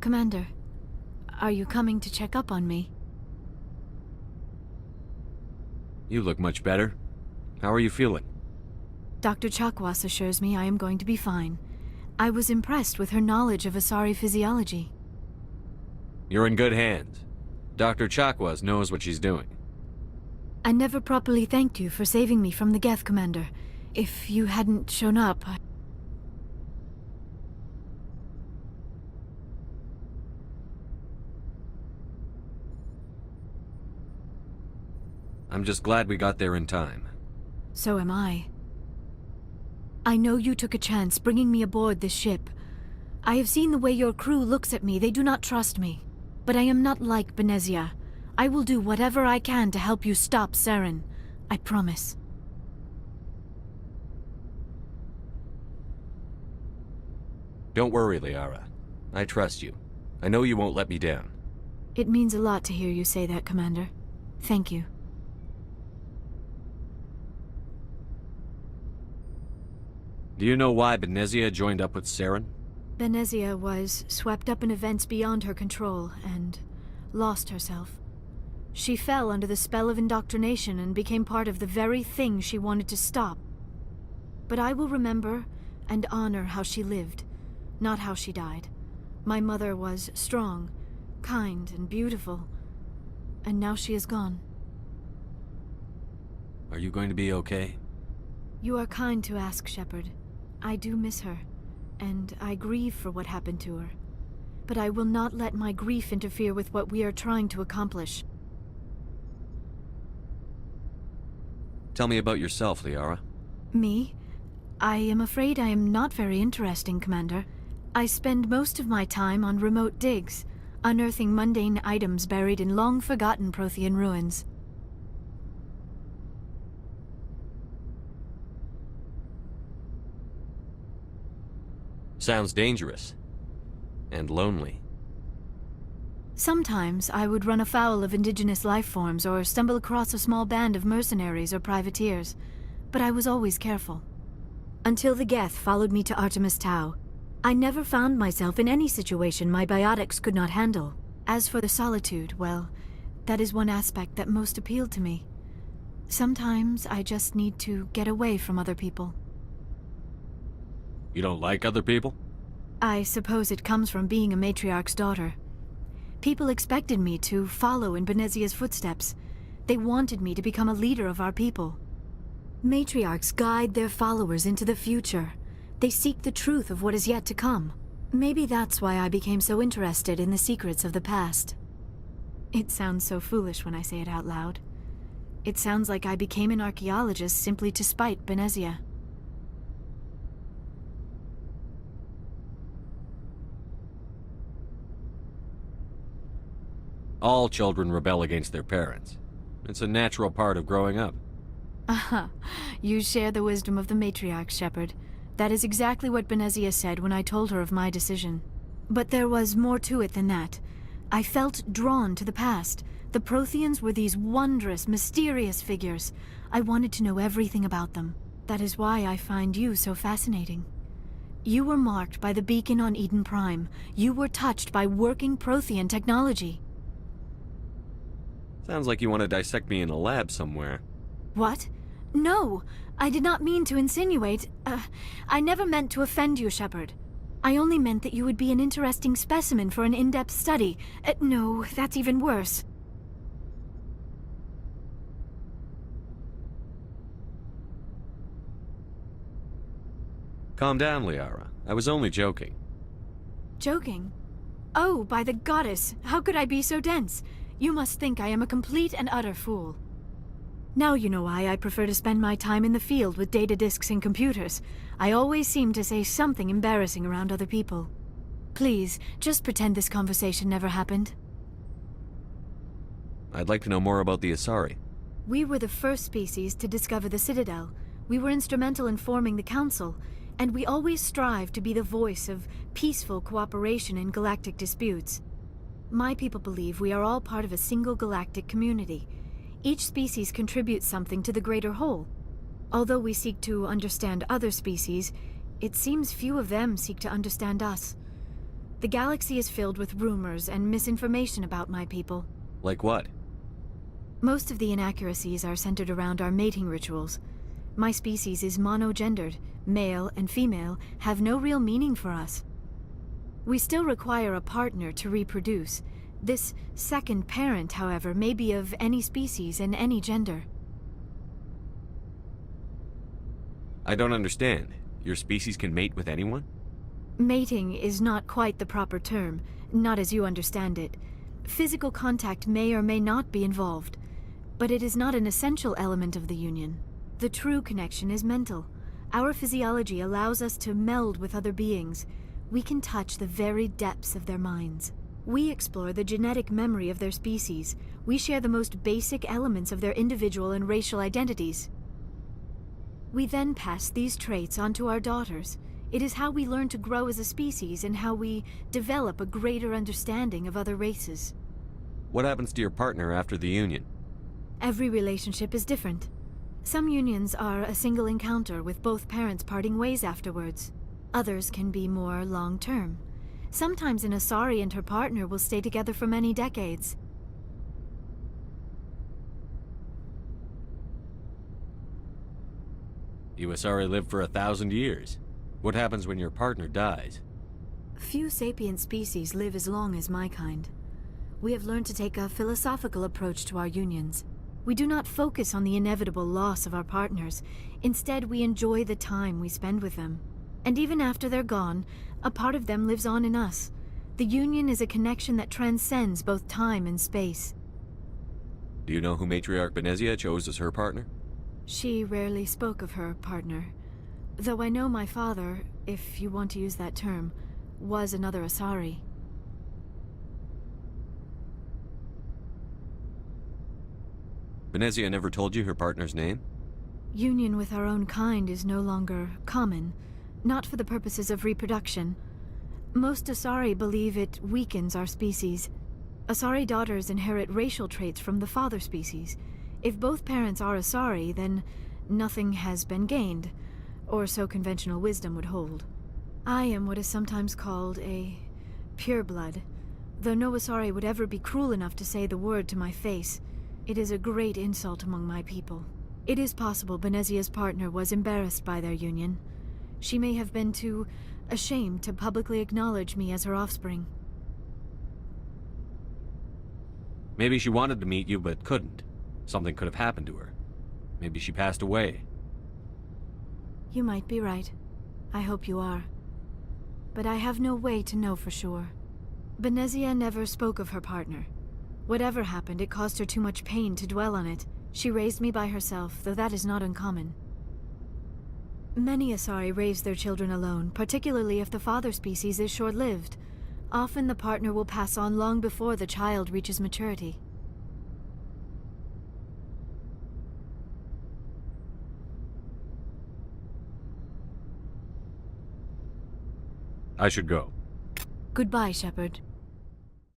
Commander, are you coming to check up on me? You look much better. How are you feeling? Dr. Chakwas assures me I am going to be fine. I was impressed with her knowledge of Asari physiology. You're in good hands. Dr. Chakwas knows what she's doing. I never properly thanked you for saving me from the Geth, Commander. If you hadn't shown up, I'm just glad we got there in time. So am I. I know you took a chance bringing me aboard this ship. I have seen the way your crew looks at me. They do not trust me. But I am not like Benezia. I will do whatever I can to help you stop Saren. I promise. Don't worry, Liara. I trust you. I know you won't let me down. It means a lot to hear you say that, Commander. Thank you. Do you know why Benezia joined up with Saren? Benezia was swept up in events beyond her control and lost herself. She fell under the spell of indoctrination and became part of the very thing she wanted to stop. But I will remember and honor how she lived, not how she died. My mother was strong, kind, and beautiful, and now she is gone. Are you going to be okay? You are kind to ask, Shepard. I do miss her, and I grieve for what happened to her. But I will not let my grief interfere with what we are trying to accomplish. Tell me about yourself, Liara. Me? I am afraid I am not very interesting, Commander. I spend most of my time on remote digs, unearthing mundane items buried in long-forgotten Prothean ruins. Sounds dangerous. And lonely. Sometimes I would run afoul of indigenous life forms or stumble across a small band of mercenaries or privateers, but I was always careful. Until the Geth followed me to Artemis Tau, I never found myself in any situation my biotics could not handle. As for the solitude, well, that is one aspect that most appealed to me. Sometimes I just need to get away from other people. You don't like other people? I suppose it comes from being a matriarch's daughter. People expected me to follow in Benezia's footsteps. They wanted me to become a leader of our people. Matriarchs guide their followers into the future. They seek the truth of what is yet to come. Maybe that's why I became so interested in the secrets of the past. It sounds so foolish when I say it out loud. It sounds like I became an archaeologist simply to spite Benezia. All children rebel against their parents. It's a natural part of growing up. Aha, you share the wisdom of the matriarch, Shepard. That is exactly what Benezia said when I told her of my decision. But there was more to it than that. I felt drawn to the past. The Protheans were these wondrous, mysterious figures. I wanted to know everything about them. That is why I find you so fascinating. You were marked by the beacon on Eden Prime. You were touched by working Prothean technology. Sounds like you want to dissect me in a lab somewhere. What? No! I did not mean to insinuate. I never meant to offend you, Shepard. I only meant that you would be an interesting specimen for an in-depth study. No, that's even worse. Calm down, Liara. I was only joking. Joking? Oh, by the goddess, how could I be so dense? You must think I am a complete and utter fool. Now you know why I prefer to spend my time in the field with data disks and computers. I always seem to say something embarrassing around other people. Please, just pretend this conversation never happened. I'd like to know more about the Asari. We were the first species to discover the Citadel. We were instrumental in forming the Council, and we always strive to be the voice of peaceful cooperation in galactic disputes. My people believe we are all part of a single galactic community. Each species contributes something to the greater whole. Although we seek to understand other species, it seems few of them seek to understand us. The galaxy is filled with rumors and misinformation about my people. Like what? Most of the inaccuracies are centered around our mating rituals. My species is monogendered. Male and female have no real meaning for us. We still require a partner to reproduce. This second parent, however, may be of any species and any gender. I don't understand. Your species can mate with anyone? Mating is not quite the proper term, not as you understand it. Physical contact may or may not be involved, but it is not an essential element of the union. The true connection is mental. Our physiology allows us to meld with other beings. We can touch the very depths of their minds. We explore the genetic memory of their species. We share the most basic elements of their individual and racial identities. We then pass these traits on to our daughters. It is how we learn to grow as a species and how we develop a greater understanding of other races. What happens to your partner after the union? Every relationship is different. Some unions are a single encounter with both parents parting ways afterwards. Others can be more long-term. Sometimes an Asari and her partner will stay together for many decades. You Asari live for 1,000 years. What happens when your partner dies? Few sapient species live as long as my kind. We have learned to take a philosophical approach to our unions. We do not focus on the inevitable loss of our partners. Instead, we enjoy the time we spend with them. And even after they're gone, a part of them lives on in us. The union is a connection that transcends both time and space. Do you know who Matriarch Benezia chose as her partner? She rarely spoke of her partner. Though I know my father, if you want to use that term, was another Asari. Benezia never told you her partner's name? Union with our own kind is no longer common, not for the purposes of reproduction. Most Asari believe it weakens our species. Asari daughters inherit racial traits from the father species. If both parents are Asari, then nothing has been gained, or so conventional wisdom would hold. I am what is sometimes called a pureblood, though no Asari would ever be cruel enough to say the word to my face. It is a great insult among my people. It is possible Benezia's partner was embarrassed by their union. She may have been too ashamed to publicly acknowledge me as her offspring. Maybe she wanted to meet you but couldn't. Something could have happened to her. Maybe she passed away. You might be right. I hope you are. But I have no way to know for sure. Benezia never spoke of her partner. Whatever happened, it caused her too much pain to dwell on it. She raised me by herself, though that is not uncommon. Many Asari raise their children alone, particularly if the father species is short-lived. Often the partner will pass on long before the child reaches maturity. I should go. Goodbye, Shepard.